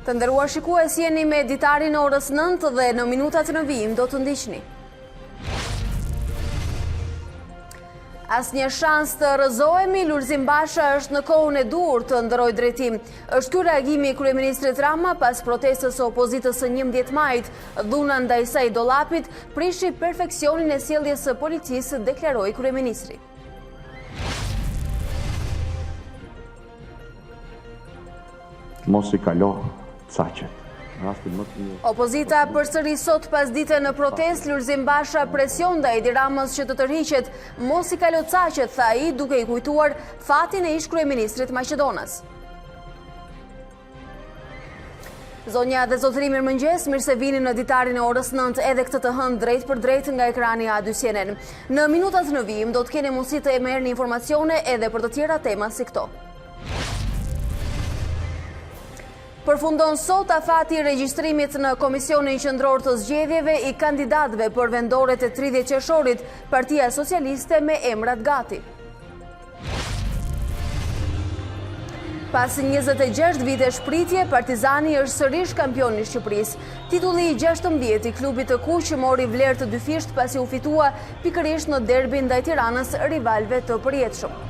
Të nderuar shikues, jeni me Ditari në orës 9 dhe në minutat në vijim do të ndiqni. Asnjë shans të rrëzohemi, Lulzim Basha është në kohën e dur të ndërojë drejtim. Është ky reagimi i kryeministrit Rama pas protestës së opozitës së 11 majit. Dhuna ndaj saj dollapit prishi perfeksionin e sjelljes së policisë, deklaroi kryeministri. Mos i kalo caqet. Opozita përsëri sot pas dite në protest, Lulzim Basha presion ndaj Edi Ramës që të tërhiqet. Mos i kalo caqet, tha ai, duke i kujtuar fatin e ish kryeministrit Maqedonas. Zonja dhe zotëri, mirëmëngjes, mirë se vini në Ditarin e orës 9, edhe këtë të hënë drejt për drejt nga ekrani A2 CNN. Në minutat në vijim do të keni mundësi të merrni informacione edhe për të tjera tema si këto. Përfundon sot afati i regjistrimit në Komisionin Qendror të Zgjedhjeve i kandidatëve për vendoret e 30 qershorit, Partia Socialiste me emrat gati. Pas 26 vite shpritje, Partizani është sërish kampion i Shqipërisë. Titulli i 16 i klubit të kuq mori vlerë të dyfisht pasi u fitua pikërisht në derbin ndaj Tiranës, rivalve të përjetshëm.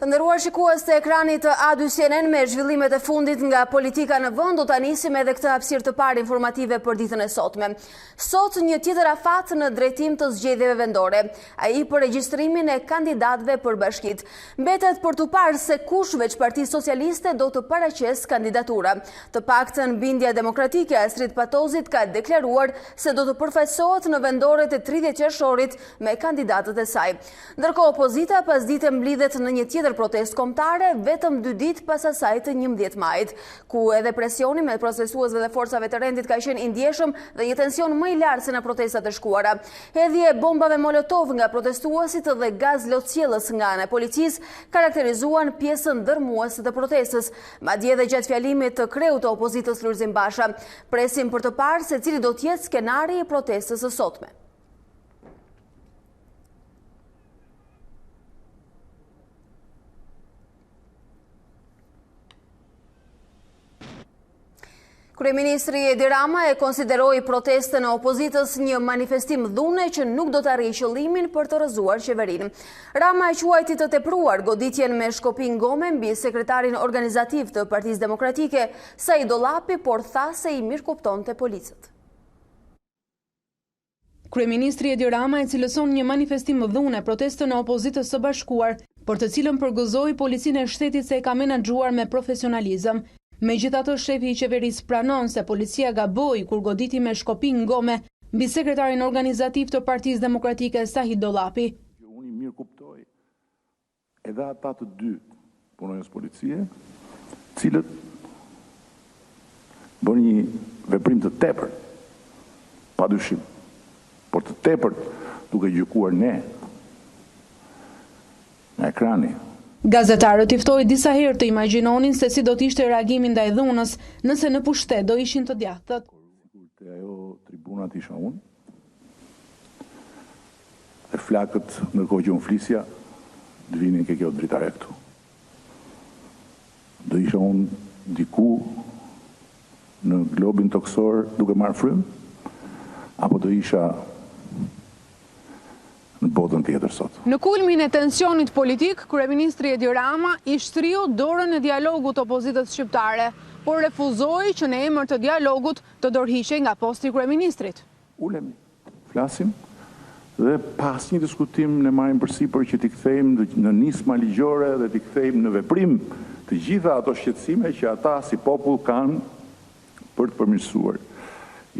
Të nderuar shikues të ekranit të A2 CNN, me zhvillimet e fundit nga politika në vend, do ta nisim edhe këtë hapësirë të parë informative për ditën e sotme. Sot një tjetër afat në drejtim të zgjedhjeve vendore, ai për regjistrimin e kandidatëve për bashkitë. Mbetet për të parë se kush veç Partisë Socialiste do të paraqes kandidatura. Të paktën Bindja Demokratike e Astrid Patozit ka deklaruar se do të përfaqësohet në vendoret e 30 qershorit me kandidatët e saj. Ndërkohë opozita pas dite mblidhet në një tjetër protestë kombëtare vetëm 2 ditë pas asaj të 11 majit, ku edhe presioni me protestuesve dhe forcave të rendit ka qenë i ndjeshëm dhe një tension më i lartë se në protestat e shkuara. Hedhje bombave molotov nga protestuesit dhe gaz lotësjellës nga ana e policisë karakterizuan pjesën dërmuese të protestës, madje edhe gjatë fjalimit të kreut të opozitës Lulzim Basha. Presim për të parë se cili do të jetë skenari i protestës së sotme. Kryeministri Edi Rama e konsideroi protestën e opozitës një manifestim dhune që nuk do të arrijë qëllimin për të rrëzuar qeverinë. Rama e quajti të tepruar goditjen me shkopin gome mbi sekretarin organizativ të Partisë Demokratike, Said Dollapi, por tha se i mirëkuptonte policët. Kryeministri Edi Rama e cilëson një manifestim dhune protestën e opozitës së bashkuar, për të cilën përgëzoi policinë e shtetit se e ka menaxhuar me profesionalizëm. Megjithatë, shefi i qeverisë pranon se policia gaboi kur goditi me shkopin gome mbi sekretarin organizativ të Partisë Demokratike Said Dollapi. Unë i mirë kuptoj edhe ata të dy punonjës policie, cilët bën një veprim të tepërt, padyshim, por të tepërt duke gjykuar ne në ekrani. Gazetarët i ftoi disa herë të imagjinonin se si do të ishte reagimi ndaj dhunës nëse në pushtet do ishin të djathtët. Ajo tribunat isha unë, e flakët ndërkohë që unë flisja, të vinin ke kjo dritare këtu. Do isha unë diku në globin toksor duke marrë frym, apo do isha në botën tjetër sot. Në kulmin e tensionit politik, kryeministri Edi Rama i shtriu dorën e dialogut opozitës shqiptare, por refuzoi që në emër të dialogut të dorëhiqej nga posti i kryeministrit. Ulemi, flasim dhe pas një diskutim ne marrim përsipër që t'i kthejmë në nisma ligjore dhe t'i kthejmë në veprim të gjitha ato shqetësime që ata si popull kanë për të përmirësuar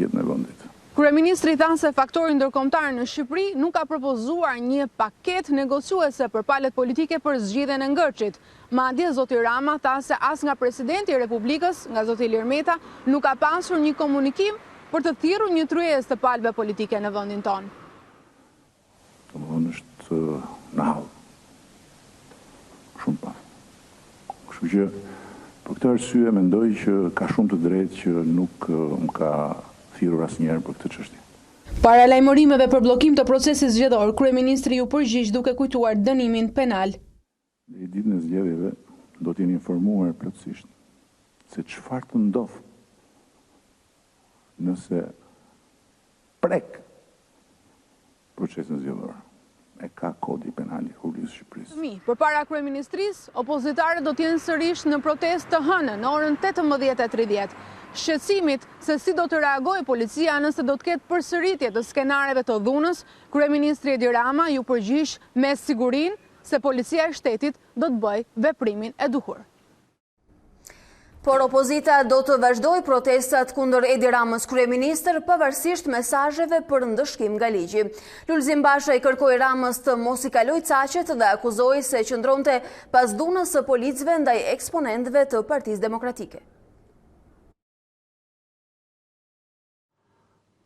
jetën e vendit. Kryeministri tha se faktori ndërkombëtar në Shqipëri nuk ka propozuar një paketë negociuese për palët politike për zgjidhjen e ngërçit. Madje zoti Rama tha se as nga presidenti i Republikës, nga zoti Ilir Meta, nuk ka pasur një komunikim për të thirrur një tryezë të palëve politike në vendin tonë. Domthonë është në hall. Shumë pa. Kështu që Për këtë arsye mendoj që ka shumë të drejtë që nuk më ka thirrur asnjëherë për këtë çështje. Para lajmërimeve për bllokim të procesit zgjedhor, kryeministri u përgjigj duke kujtuar dënimin penal. I ditën e zgjedhjeve do t'jeni informuar plotësisht se çfarë të ndodh nëse prek procesin zgjedhor. E ka kodi penal i Republikës së Shqipërisë. Përpara kryeministrisë, opozitarët do t'jenë sërish në protestë të hënën në orën 18:30. Shqetësimit se si do të reagojë policia nëse do të ketë përsëritje të skenareve të dhunës, kryeministri Edi Rama ju përgjigj me sigurinë se policia e shtetit do të bëjë veprimin e duhur. Por opozita do të vazhdoj protestat kundër Edi Ramës kryeministër pavarësisht mesazheve për ndëshkim nga ligji. Lulzim Basha i kërkoi Ramës të mos i kalojë caqet dhe akuzoi se qëndronte pas dhunës së policëve ndaj eksponentëve të Partisë Demokratike.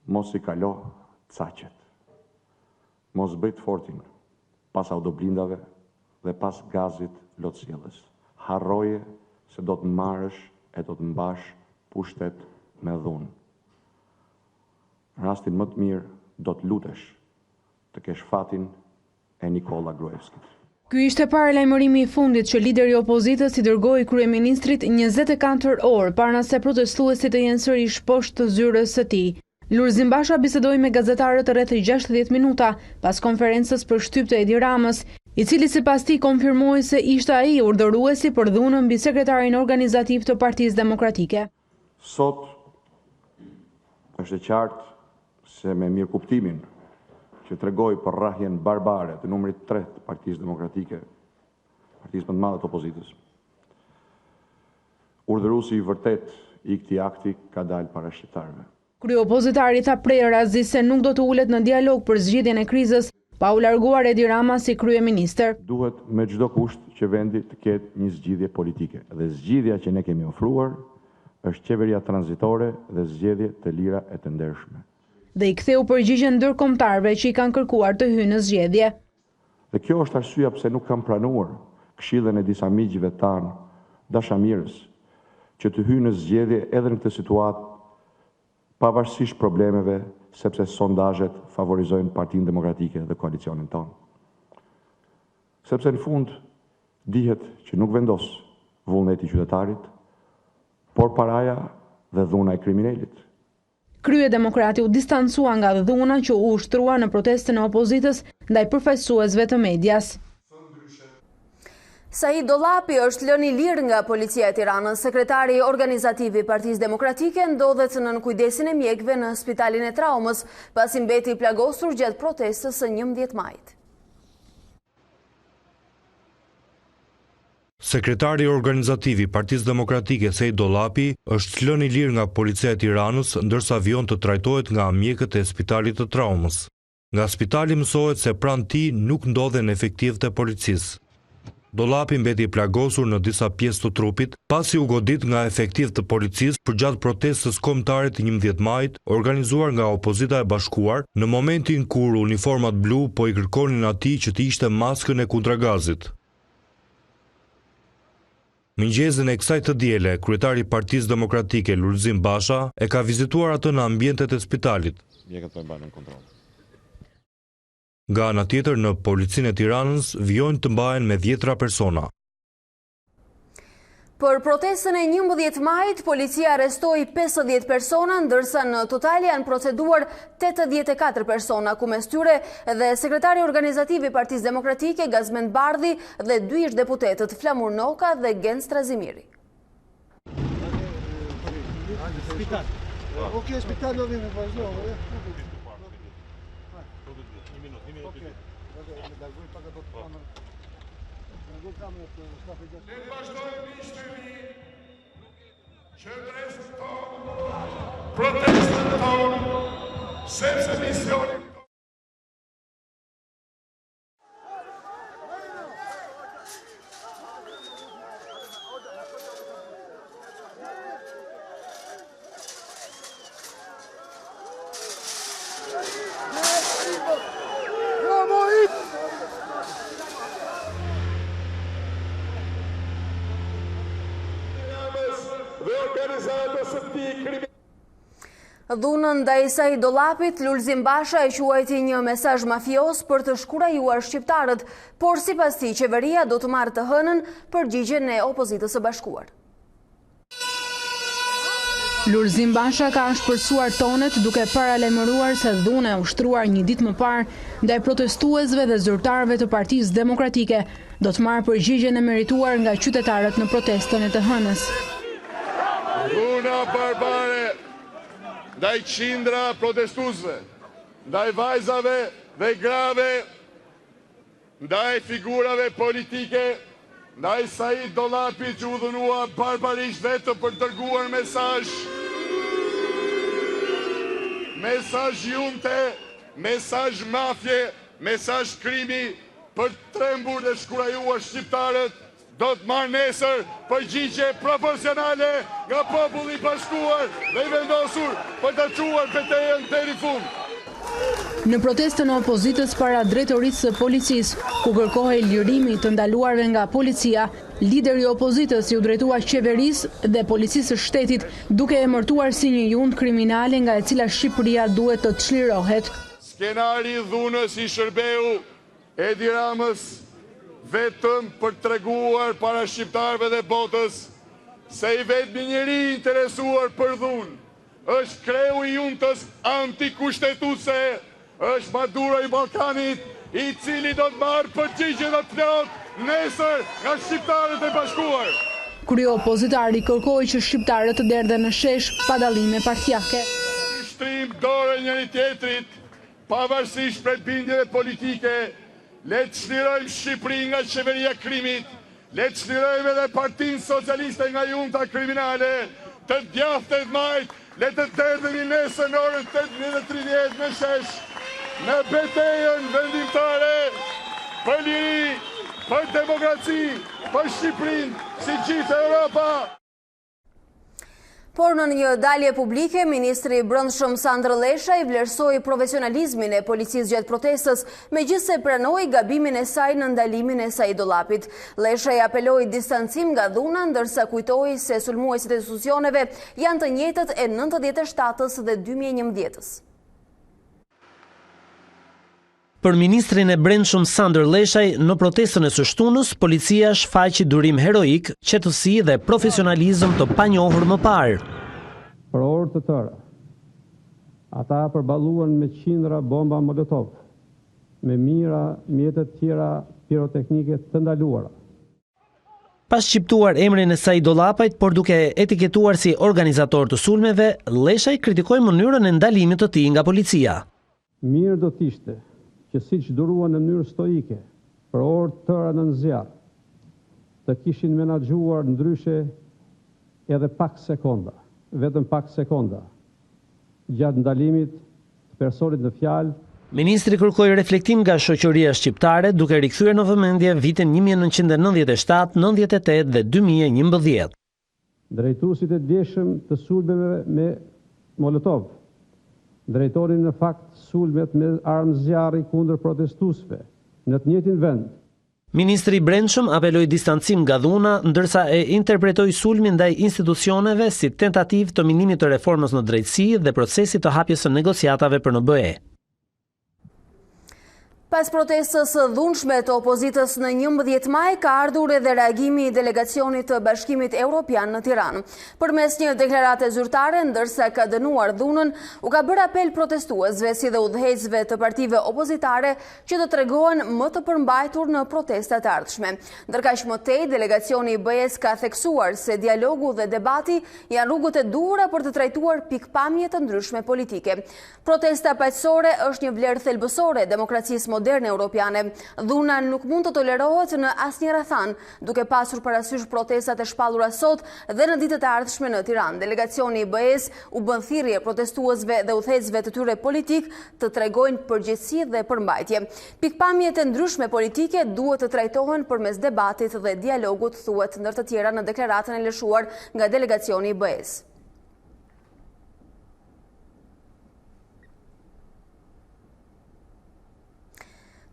Mos i kalo caqet. Mos bëj të fortin pas autoblindave dhe pas gazit lotësjellës. Harroje se do të marrësh e do të mbash pushtet me dhunë. Rastin më të mirë do të lutesh të kesh fatin e Nikola Gruevskit. Ky ishte paralajmërimi i fundit që lideri i opozitës i dërgoi kryeministrit 24 orë para se protestuesit të jenë sërish poshtë të zyrës së tij. Lulzim Basha bisedoi me gazetarët rreth 60 minuta pas konferencës për shtyp të Edi Ramës, i cili sipas tij konfirmoi se ishte ai urdhëruesi për dhunën mbi sekretarin organizativ të Partisë Demokratike. Sot është e qartë se me mirëkuptimin që tregoi për rrahjen barbare të numrit 3 të Partisë Demokratike, partisë më të madhe të opozitës, urdhëruesi i vërtet i këtij akti ka dalë para shqiptarëve. Kryeopozitari tha prej razi se nuk do të ulet në dialog për zgjidhjen e krizës pa u larguar Edi Rama si kryeministër. Duhet me çdo kusht që vendi të ketë një zgjidhje politike dhe zgjidhja që ne kemi ofruar është qeveria tranzitore dhe zgjedhje të lira e të ndershme. Dhe i ktheu përgjigjen ndërkombëtarëve që i kanë kërkuar të hyjnë në zgjedhje. Dhe kjo është arsyeja pse nuk kam pranuar këshillën e disa miqve tanë dashamirës që të hyjnë në zgjedhje edhe në këtë situatë pavarësisht problemeve, sepse sondazhet favorizojnë Partinë Demokratike dhe koalicionin tonë. Sepse në fund dihet që nuk vendos vullneti i qytetarit, por paraja dhe dhuna e kriminalit. Kryedemokrati u distancua nga dhuna që u ushtrua në protestën e opozitës ndaj përfaqësuesve të medias. Said Dollapi është lënë i lirë nga policia e Tiranës. Sekretari organizativ i Partisë Demokratike ndodhet nën kujdesin e mjekëve në Spitalin e Traumës, pasi mbeti i plagosur gjatë protestës së 11 majit. Sekretari organizativ i Partisë Demokratike Said Dollapi është lënë i lirë nga policia e Tiranës, ndërsa vion të trajtohet nga mjekët e Spitalit të Traumës. Nga spitali mësohet se pranë tij nuk ndodhen efektivët e policisë. Dollapi mbeti i plagosur në disa pjesë të trupit, pasi u godit nga efektivë të policisë përgjatë protestës kombëtare të 11 majit, organizuar nga opozita e bashkuar, në momentin kur uniformat blu po i kërkonin atij që të ishte maskën e kontragazit. Mëngjesin e kësaj të diele, kryetari i Partisë Demokratike Lulzim Basha e ka vizituar atë në ambientet e spitalit. Mjekët po e mbajnë në kontroll. Nga ana tjetër, në policinë e Tiranës vijojnë të mbahen me 10 persona. Për protestën e 11 majit, policia arrestoi 50 persona, ndërsa në total janë proceduar 84 persona, ku mes tyre dhe sekretari organizativ i Partisë Demokratike Gazmend Bardhi dhe 2 ish deputetët Flamur Noka dhe Gen Strazimiri. Ne vazhdojmë mishtemi qëndresën tonë, protestën tonë, sepse misionin organizata së këtij krimit. Dhunën ndaj Said Dollapit, Lulzim Basha e quajti një mesazh mafios për të shkurajuar shqiptarët, por sipas tij qeveria do të marrë të hënën përgjigjen e opozitës së bashkuar. Lulzim Basha ka shpërsuar tonet duke paralajmëruar se dhuna e ushtruar një ditë më parë ndaj protestuesve dhe zyrtarëve të Partisë Demokratike do të marrë përgjigjen e merituar nga qytetarët në protestën e të hënës. Dhuna barbare ndaj qindra protestuesve, ndaj vajzave dhe grave, ndaj figurave politike, ndaj Said Dollapit që u dhunua barbarisht vetëm për dërguar mesazh junte, mesazh mafje, mesazh krimi për trembur dhe shkurajuar shqiptarët, do të marrë nesër përgjigje proporcionale nga populli i bashkuar dhe i vendosur për të çuar betejën deri në fund. Në protestën e opozitës para drejtorisë së policisë, ku kërkohej lirimi të ndaluarve nga policia, lideri i opozitës i u drejtua qeverisë dhe policisë së shtetit, duke emërtuar si një jund kriminale nga e cila Shqipëria duhet të çlirohet. Skenari i dhunës i Shërbeu, Edi Ramës, vetëm për të treguar para shqiptarëve dhe botës se i vetmi njeri interesuar për dhunë është kreu i juntës antikushtetuese, është Maduro i Ballkanit, i cili do të marrë përgjigje dhe plot nesër nga shqiptarët e bashkuar. Krye opozitari kërkoi që shqiptarët të derdhen në shesh pa dallime partijake. Shtrim dorë njëri tjetrit, pavarësisht prej bindjeve politike. Le të çlirojmë Shqipërinë nga qeveria krimit, le të çlirojmë edhe Partinë Socialiste nga junta kriminale, të djathtë majt, le të derdhemi nesër në orën 18:30 në shesh, në betejën vendimtare për liri, për demokraci, për Shqipërinë, si gjithë Europa. Por në një dalje publike, Ministri i Brendshëm Sandër Lesha i vlerësoi profesionalizmin e policisë gjatë protestës, megjithse pranoi gabimin e saj në ndalimin e Said Dollapit. Lesha i apeloi distancim nga dhuna, ndërsa kujtoi se sulmuesit e institucioneve janë të njëjtët e 97-s dhe 2011-s. Për ministrin e Brendshëm Sandër Leshaj, në protestën e së shtunës, policia shfaqi durim heroik, qetësi dhe profesionalizëm të panjohur më parë. Për orë të tëra, ata përballuan me qindra bomba molotov, me mira mjetet tjera piroteknike të ndaluara. Pas shqiptuar emrin e Said Dollapit, por duke etiketuar si organizator të sulmeve, Leshaj kritikoi mënyrën e ndalimit të tij nga policia. Mirë do t'ishte që siç duruan në mënyrë stoike, për orë të tëra në zjarr, të kishin menaxhuar ndryshe edhe pak sekonda, vetëm pak sekonda, gjatë ndalimit të personit në fjalë. Ministri kërkoi reflektim nga shoqëria shqiptare, duke rikthyer në vëmendje vitin 1997, 98 dhe 2011. Drejtuesit e djeshëm të sulmeve me molotov drejtorin në fakt sulmet me armë zjarri kundër protestuesve në të njëjtin vend. Ministri i Brendshëm apeloi distancim nga dhuna, ndërsa e interpretoi sulmin ndaj institucioneve si tentativë të minimit të reformës në drejtësi dhe procesit të hapjes së negociatave për në BE. Pas protestës dhunshme të opozitës në 11 maj, ka ardhur edhe reagimi i delegacionit të Bashkimit Evropian në Tiranë. Përmes një deklarate zyrtare, ndërsa ka dënuar dhunën, u ka bërë apel protestuesve si dhe udhëheqësve të partive opozitare që të tregohen më të përmbajtur në protestat e ardhshme. Ndërkaq më tej, delegacioni i BE-s ka theksuar se dialogu dhe debati janë rrugët e duhura për të trajtuar pikpamje të ndryshme politike. Protesta paqësore është një vlerë thelbësore e demokracisë moderne europiane. Dhuna nuk mund të tolerohet në asnjë rrethan, duke pasur parasysh protestat e shpallura sot dhe në ditët e ardhshme në Tiranë. Delegacioni i BE-s u bën thirrje protestuesve dhe udhëheqësve të tyre politik të tregojnë përgjegjësi dhe përmbajtje. Pikpamjet e ndryshme politike duhet të trajtohen përmes debatit dhe dialogut, thuhet ndër të tjera në deklaratën e lëshuar nga delegacioni i BE-s.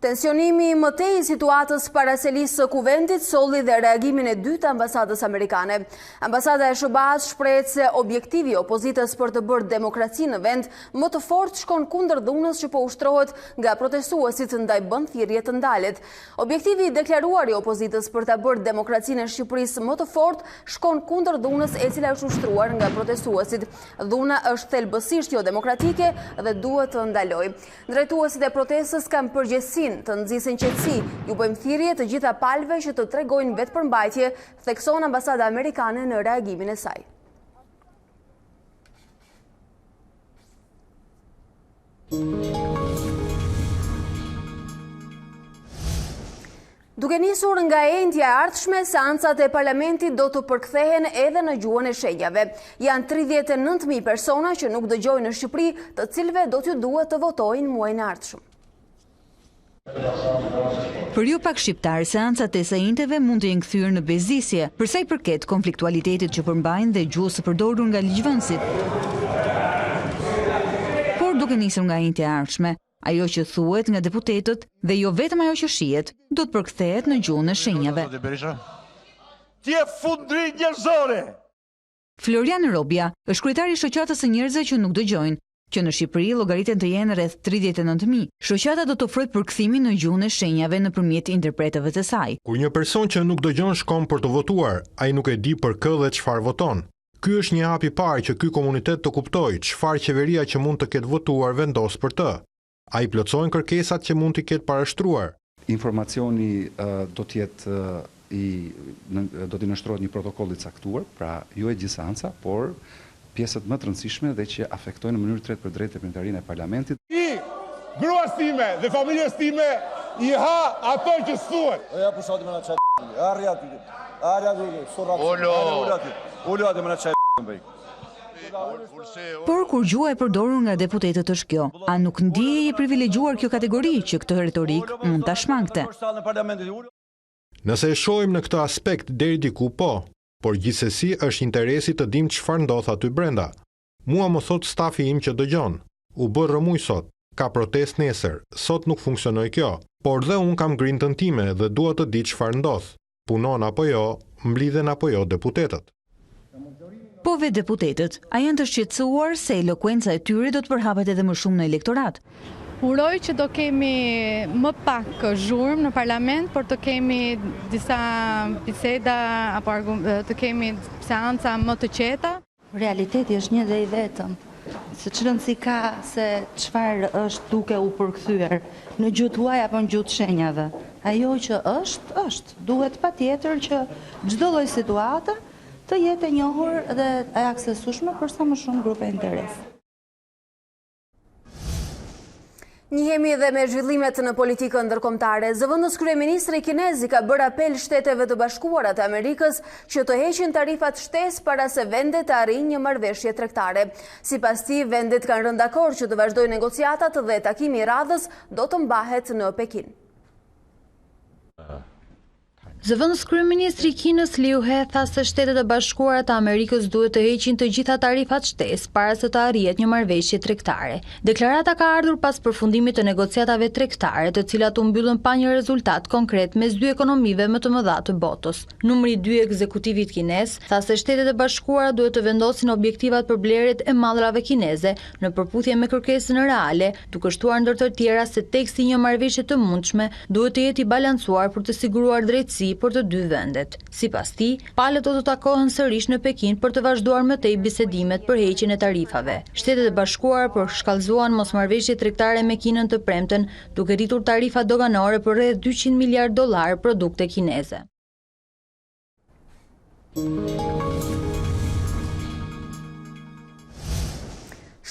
Tensionimi më tej i situatës paraselisë së Kuventit solli dhe reagimin e dytë të ambasadës amerikane. Ambasada e SHBA-s shprehet se objektivi i opozitës për të bërë demokraci në vend më të fortë shkon kundër dhunës që po ushtrohet nga protestuesit ndaj bindthirrje të ndalet. Objektivi i deklaruar i opozitës për ta bërë demokracinë e Shqipërisë më të fortë shkon kundër dhunës e cila është ushtruar nga protestuesit. Dhuna është thelbësisht jo demokratike dhe duhet të ndalojë. Drejtuesit e protestës kanë përgjegjësinë të nxjisin qetësi, ju bëjmë thirrje të gjitha palëve që të tregojnë vetëpërmbajtje, thekson ambasada amerikane në reagimin e saj. Duke nisur nga entja e ardhshme, seancat e parlamentit do të përkthehen edhe në gjuhën e shenjave. Janë 39.000 persona që nuk dëgjojnë në Shqipëri, të cilëve do t'ju duhet të votojnë muajin e ardhshëm. Për ju pak shqiptar, seancat e sejinteve mund të jenë kthyer në bezdisje, për sa i përket konfliktualitetit që përmbajnë dhe gjuhës së përdorur nga ligjvënësit. Por duke nisur nga entja e ardhshme, ajo që thuhet nga deputetët dhe jo vetëm ajo që shihet, do të përkthehet në gjuhën e shenjave. Ti je fundri njerëzore. Florian Robja është kryetari i shoqatës së njerëzve që nuk dëgjojnë, që në Shqipëri llogariten të jenë rreth 39.000. Shoqata do të ofrojë përkthimin në gjuhën e shenjave nëpërmjet interpretëve të saj. Kur një person që nuk dëgjon shkon për të votuar, ai nuk e di për kë dhe çfarë voton. Ky është një hap i parë që ky komunitet të kuptojë çfarë qeveria që mund të ketë votuar vendos për të. Ai plotësojnë kërkesat që mund t'i ketë parashtruar. Informacioni do të jetë do t'i nështrohet një protokoll i caktuar, pra jo e gjithë seanca, por pjesët më të rëndësishme dhe që afektojnë në mënyrë tret për drejtë e pritarinë e parlamentit. I gruas time dhe familjes time i ha ato që thuhet. Ja pusati më na çaj. Arja ti. Olo më na çaj mbej. Por kur gjuha e përdorur nga deputetët është kjo, a nuk ndiej e privilegjuar kjo kategori që këtë retorik mund ta shmangte? Nëse e shohim në këtë aspekt deri diku po, por gjithsesi është interesi të dim çfarë ndodh aty brenda. Mua më thot stafi im që dëgjon. U bë rëmuj sot, ka protest nesër, sot nuk funksionoi kjo, por dhe unë kam grintën time dhe dua të di çfarë ndodh. Punon apo jo, mblidhen apo jo deputetët. Po vetë deputetët, a janë të shqetësuar se elokuenca e tyre do të përhapet edhe më shumë në elektorat? Uroj që do kemi më pak zhurmë në parlament, por të kemi disa biseda apo të kemi seanca më të qeta. Realiteti është një dhe i vetëm. Se që rëndësi ka se çfarë është duke u përkthyer në gjuhë tuaj apo në gjuhë shenjave. Ajo që është. Duhet patjetër që çdo lloj situate të jetë e njohur dhe e aksesueshme për sa më shumë grupe interesi. Njihemi edhe me zhvillimet në politikën ndërkombëtare. Zëvendës kryeministri kinez i ka bërë apel Shteteve të Bashkuara të Amerikës që të heqin tarifat shtesë para se vendet të arrijnë një marrëveshje tregtare. Sipas tij, vendet kanë rënë dakord që të vazhdojnë negociatat dhe takimi i radhës do të mbahet në Pekin. Zëvendës kryeministri i Kinës Liu He tha se Shtetet e Bashkuara të Amerikës duhet të heqin të gjitha tarifat shtesë para se të arrihet një marrëveshje tregtare. Deklarata ka ardhur pas përfundimit të negociatave tregtare, të cilat u mbyllën pa një rezultat konkret mes dy ekonomive më të mëdha të botës. Numri 2 i ekzekutivit kinez tha se Shtetet e Bashkuara duhet të vendosin objektivat për blerjet e mallrave kineze në përputhje me kërkesën reale, duke shtuar ndër të tjera se teksti i një marrëveshje të mundshme duhet të jetë i balancuar për të siguruar drejtësi për të dy vendet. Sipas tij, palët do të takohen sërish në Pekin për të vazhduar më tej bisedimet për heqjen e tarifave. Shtetet e Bashkuara përshkallëzuan mosmarrëveshje tregtare me Kinën të premten, duke rritur tarifat doganore për rreth $200 miliard produkte kineze.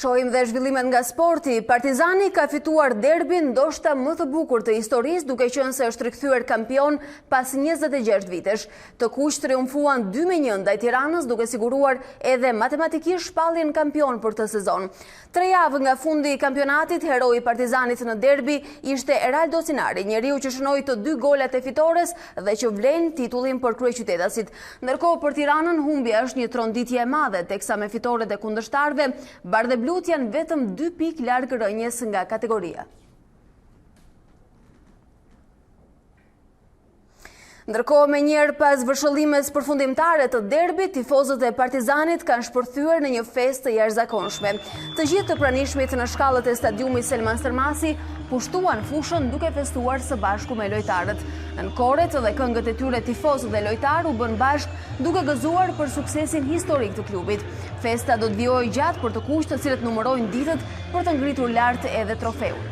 Shohim dhe zhvillimet nga sporti. Partizani ka fituar derbin ndoshta më të bukur të historisë, duke qenë se është rikthyer kampion pas 26 vitesh. Të kuq triumfuan 2-1 ndaj Tiranës, duke siguruar edhe matematikisht shpalljen kampion për të sezon. 3 javë nga fundi i kampionatit, heroi i Partizanit në derbi ishte Eraldo Sinari, njeriu që shënoi të 2 golat e fitores dhe që vlen titullin për kryeqytetasit. Ndërkohë për Tiranën humbja është një tronditje e madhe, teksa me fitoret e kundërshtarëve, bardhë janë vetëm 2 pikë larg rënjes nga kategoria. Ndërkohë, me njerë pas vërshëllimes përfundimtare të derbit, tifozët e Partizanit kanë shpërthyer në një festë të jashtëzakonshme. Të gjithë të pranishmit në shkallët e stadiumit Selman Stërmasi pushtuan fushën duke festuar së bashku me lojtarët. Në koret dhe këngët e tyre tifozët dhe lojtarë u bën bashkë duke gëzuar për suksesin historik të klubit. Festa do të vijojë gjatë për të kushte të cilët numërojnë ditët për të ngritur lart edhe trofeun.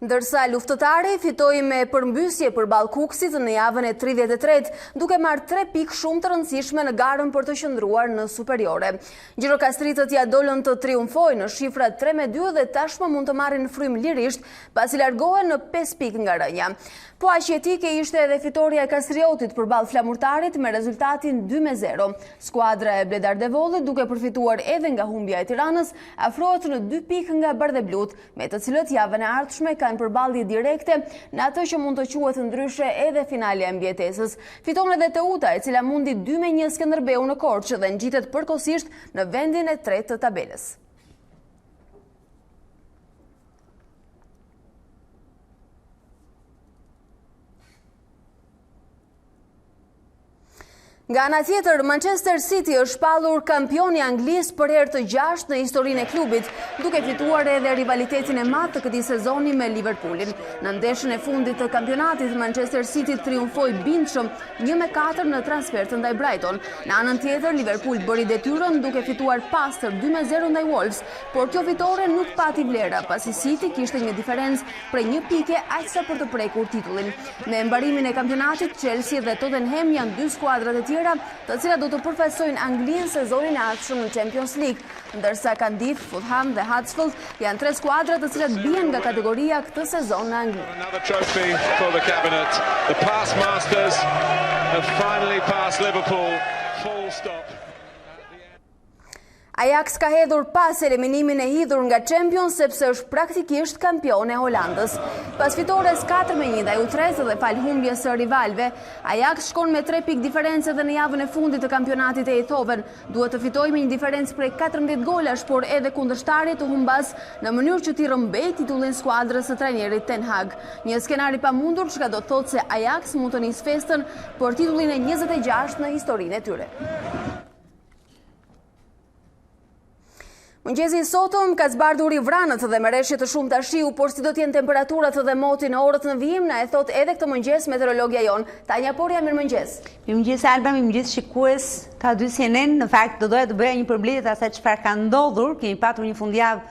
Ndërsa luftëtari fitoi me përmbysje përballë Kukësit në javën e 33, duke marrë 3 pikë shumë të rëndësishme në garën për të qëndruar në superiore. Gjirokastritët ja dolën të triumfojnë në shifra 3-2 dhe tashmë mund të marrin frymë lirisht pasi largohen në 5 pikë nga rënja. Po aq jetike ishte edhe fitoria e Kastriotit përballë Flamurtarit me rezultatin 2-0. Skuadra e Bledardevollit, duke përfituar edhe nga humbja e Tiranës, afrohet në 2 pikë nga Bardheblut, me të cilët javën e ardhshme kanë përballje direkte në atë që mund të quhet ndryshe edhe finalja e mbjetesës. Fiton edhe Teuta, e cila mundi 2-1 Skënderbeu në Korçë dhe ngjitet përkohësisht në vendin e 3 të tabelës. Nga ana tjetër, Manchester City është shpallur kampioni anglis për herë të 6 në historinë e klubit, duke fituar edhe rivalitetin e madh të këtij sezoni me Liverpoolin. Në ndeshjen e fundit të kampionatit, Manchester City triumfoi bindshëm 1-4 në transfer të ndaj Brighton. Në anën tjetër, Liverpool bëri detyrën duke fituar pastër 2-0 ndaj Wolves, por kjo fitore nuk pati vlera, pasi City kishte një diferencë prej 1 pike aqsa për të prekur titullin. Me mbarimin e kampionatit, Chelsea dhe Tottenham janë 2 skuadrat e tjera të cilat do të përfaqësojnë Anglinë sezonin e ardhshëm në Champions League, ndërsa Cardiff, Fulham dhe Huddersfield janë 3 skuadrat të cilat bien nga kategoria këtë sezon në Angli. Another trophy for the cabinet. The past masters have finally passed Liverpool. Full stop. Ajax ka hedhur pas eliminimin e hidhur nga Champions sepse është praktikisht kampione e Holandës. Pas fitores 4-1 ndaj Utrecht dhe fal humbjes së rivalëve, Ajax shkon me 3 pikë diferencë edhe në javën e fundit të kampionatit e Eindhoven. Duhet të fitojë me një diferencë prej 14 golash, por edhe kundërshtarit të humbas në mënyrë që t'i rrëmbej titullin skuadrës së trajnerit Ten Hag. Një skenar i pamundur që do të thotë se Ajax mund të nisë festën për titullin e 26 në historinë e tyre. Mëngjesi i sotëm ka zbardhur i Vranët dhe me reshje të shumta shiu, por si do t'jenë temperaturat dhe moti në orët në vijim, na e thot edhe këtë mëngjes meteorologja jon. Tanja Porja, mirëmëngjes. Mirëmëngjes Alba, mirëmëngjes shikues. Ka dy CNN, në fakt do doja të bëja një përmbledhje të asaj çfarë ka ndodhur. Kemi patur një fundjavë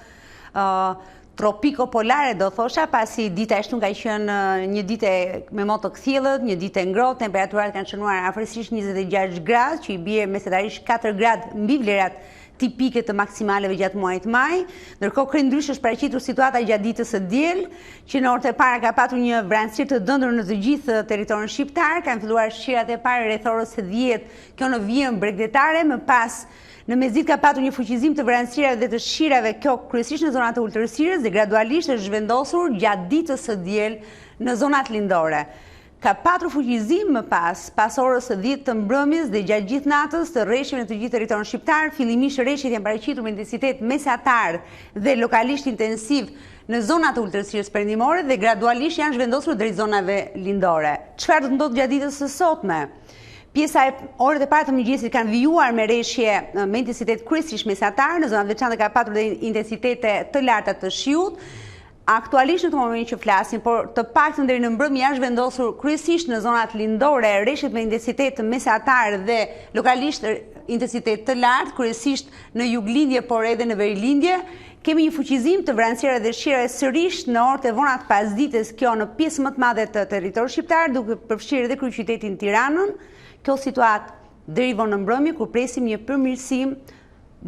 tropiko-polare, do thosha, pasi dita e shtunë ka qenë një ditë me moto të kthjellët, një ditë e ngrohtë, temperaturat kanë shënuar afërsisht 26 gradë, që i bie mesatarisht 4 gradë mbi vlerat tipike të maksimaleve gjatë muajit maj, ndërkohë kryendryshe është paraqitur situata gjatë ditës së diel, që në orët e para ka patur një vranësirë të dëndur në të gjithë territorin shqiptar, kanë filluar shirat e para rreth orës së 10, kjo në vijën bregdetare, më pas në mesditë ka patur një fuqizim të vranësirave dhe të shirave, kjo kryesisht në zonat e ultërësirës dhe gradualisht është zhvendosur gjatë ditës së diel në zonat lindore. Ka patur fuqizim më pas orës së 10 të mbrëmjes dhe gjatë gjithë natës të rreshjeve në të gjithë territorin shqiptar. Fillimisht rreshjet janë paraqitur me intensitet mesatar dhe lokalisht intensiv në zonat e ultërësirës perëndimore dhe gradualisht janë zhvendosur drejt zonave lindore. Çfarë do të ndodhë gjatë ditës së sotme? Pjesa e orët e para të mëngjesit kanë vijuar me rreshje me intensitet kryesisht mesatar, në zonat veçanta ka patur dhe intensitete të larta të shiut. Aktualisht në të moment që flasin, por të paktën deri në mbrëmje janë zhvendosur kryesisht në zonat lindore rreshtet me intensitet mesatar dhe lokalisht intensitet të lartë, kryesisht në juglindje por edhe në verilindje. Kemi një fuqizim të vranësirave dhe shirave sërish në orët e vona të pasdites, kjo në pjesë më të madhe të territorit shqiptar, duke përfshirë edhe kryeqytetin Tiranën. Kjo situatë deri vonë në mbrëmje, kur presim një përmirësim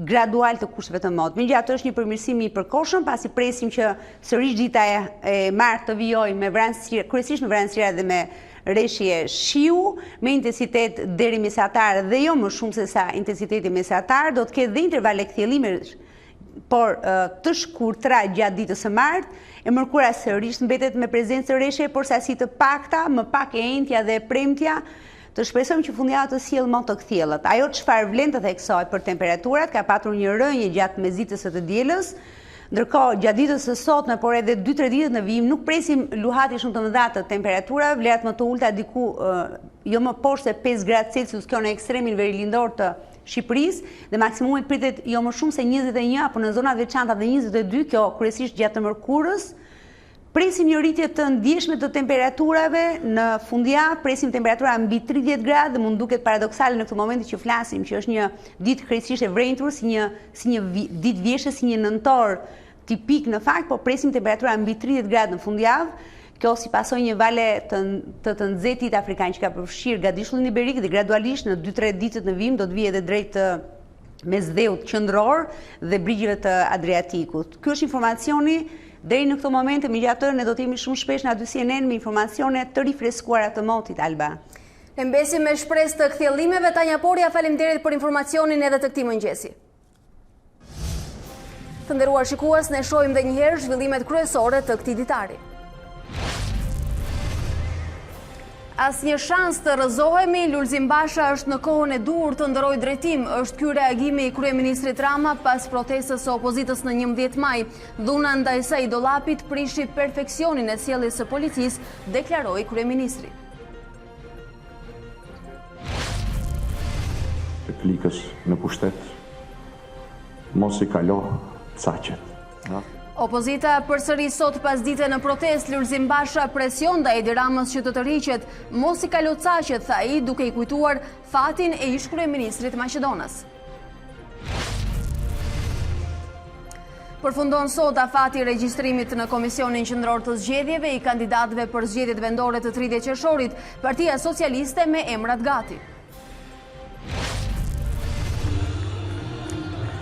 gradual të kushteve të motë. Megjithatë është një përmirësim i përkohshëm, pasi presim që sërish dita e martë të vijojë me vranësirë, kryesisht me vranësira dhe me rreshje shiu, me intensitet deri mesatar dhe jo më shumë se sa intensiteti mesatar, do të ketë dhe intervale kthjellimesh por të shkurtra gjatë ditës së martë, e mërkura sërish mbetet me prezencë rreshe, por sasi të pakta, më pak e entja dhe premtja, të shpresojmë që fundjavë të sjellë më të kthjellët. Ajo çfarë vlen të theksoj për temperaturat ka patur një rënje gjatë mesditës së të dielës, ndërkohë gjatë ditës së sotme, por edhe 2-3 ditët në vijim, nuk presim luhati shumë të mëdha të temperaturave, vlerat më të ulta diku jo më poshtë se 5 gradë Celsius, kjo në ekstremin verilindor të Shqipërisë, dhe maksimumi pritet jo më shumë se 21 apo në zonat veçanta dhe 22, kjo kryesisht gjatë të mërkurës. Presim një rritje të ndjeshme të temperaturave në fundjavë, presim temperatura mbi 30 gradë dhe mund duket paradoksale në këtë moment që flasim, që është një ditë krejtësisht e vrenjtur, si një ditë vjeshtë, si një nëntor tipik në fakt, por presim temperatura mbi 30 gradë në fundjavë. Kjo si pasoj një vale të nxehtit afrikan që ka përfshirë gadishullin iberik dhe gradualisht në 2-3 ditët në vijim do të vijë edhe drejt mesdheut qendror dhe brigjive të Adriatikut. Ky është informacioni deri në këtë moment, megjithatë ne do të jemi shumë shpesh në CNN me informacione të rifreskuara të motit, Alba. Ne mbesim me shpresë të kthjellimeve. Tanja Porja, faleminderit për informacionin edhe të këtij mëngjesi. Të nderuar shikues, ne shohim edhe një herë zhvillimet kryesore të këtij ditari. Asnjë shans të rrëzohemi, Lulzim Basha është në kohën e dur të ndërojë drejtim. Është ky reagimi i kryeministrit Rama pas protestës së opozitës në 11 maj. Dhuna ndaj saj Dollapit prishi perfeksionin e sjelljes së policisë, deklaroi kryeministri. Të klikës në pushtet, mos i kalo caqet. Opozita përsëri sot pas dite në protest, Lulzim Basha presion ndaj Edi Ramës që të tërhiqet, mos i kalo caqet, tha ai, duke i kujtuar fatin e ish kryeministrit Maqedonas. Përfundon sot afati i regjistrimit në Komisionin Qendror të Zgjedhjeve i kandidatëve për zgjedhjet vendore të 30 qershorit, Partia Socialiste me emrat gati.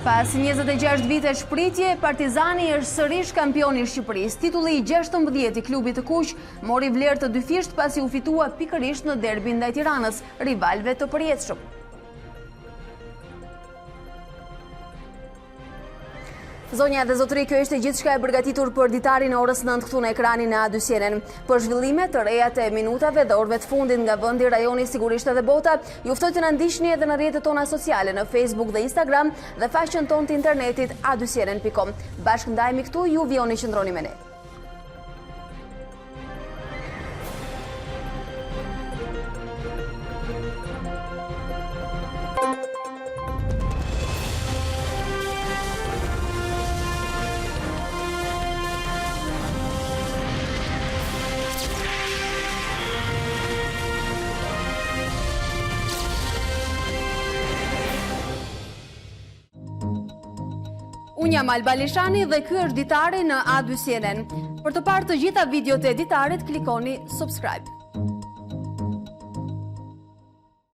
Pas 26 vite shpritje, Partizani është sërish kampioni i Shqipërisë. Titulli i 16 i klubit të kuq mori vlerë të dyfisht pasi u fitua pikërisht në derbin ndaj Tiranës, rivalëve të përjetshëm. Zonja dhe zotëri, kjo ishte gjithçka e përgatitur për ditarin e orës 9 këtu në ekranin e A2-sjen. Për zhvillimet të reja të minutave dhe orëve të fundit nga vendi, rajoni, sigurisht edhe bota, ju ftoj të na ndiqni edhe në rrjetet tona sociale, në Facebook dhe Instagram dhe faqen tonë të internetit a2sjen.com. Bashkë ndajemi këtu, ju vjoni qëndroni me ne. Unë jam Alba Lishani dhe ky është Ditari në A2-sjen. Për të parë të gjitha videot e Ditarit, klikoni subscribe.